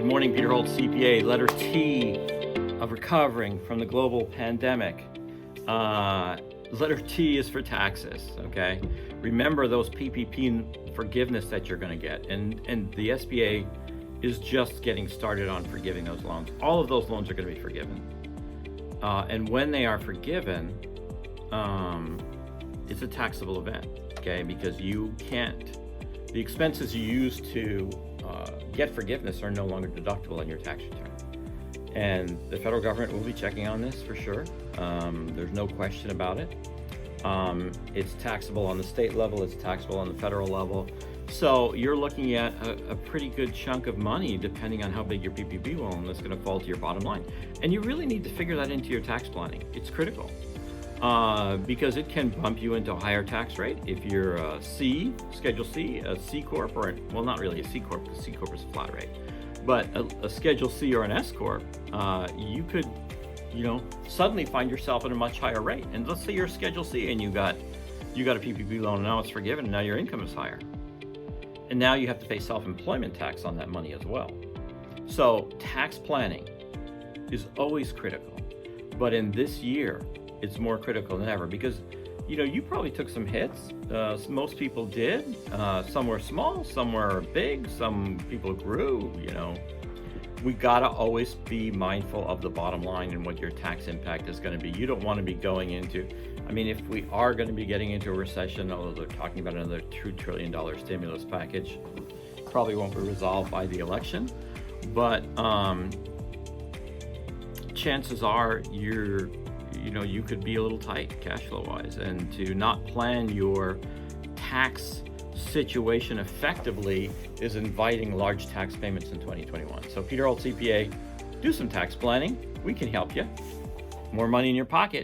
Good morning, Peter Holtz, CPA. Letter T of recovering from the global pandemic. Letter T is for taxes, okay? Remember those PPP forgiveness that you're going to get. And the SBA is just getting started on forgiving those loans. All of those loans are going to be forgiven. And when they are forgiven, it's a taxable event, okay? Because you can't, the expenses you use to get forgiveness are no longer deductible on your tax return. And the federal government will be checking on this for sure. There's no question about it. It's taxable on the state level, it's taxable on the federal level. So you're looking at a pretty good chunk of money, depending on how big your PPP loan, that's going to fall to your bottom line. And you really need to figure that into your tax planning. It's critical because it can bump you into a higher tax rate if you're a C, Schedule C, a C Corp, or well, not really a C Corp, because C Corp is a flat rate. But a Schedule C or an S Corp, you could, suddenly find yourself at a much higher rate. And let's say you're a Schedule C and you got a PPP loan, and now it's forgiven, and now your income is higher. And now you have to pay self-employment tax on that money as well. So tax planning is always critical, but in this year, it's more critical than ever because, you probably took some hits. Most people did. Some were small, some were big, some people grew, We gotta always be mindful of the bottom line and what your tax impact is gonna be. You don't wanna be going into, if we are gonna be getting into a recession, although they're talking about another $2 trillion stimulus package, probably won't be resolved by the election, but chances are you could be a little tight cash flow wise, and to not plan your tax situation effectively is inviting large tax payments in 2021. So Peter Holtz CPA, do some tax planning. We can help you. More money in your pocket.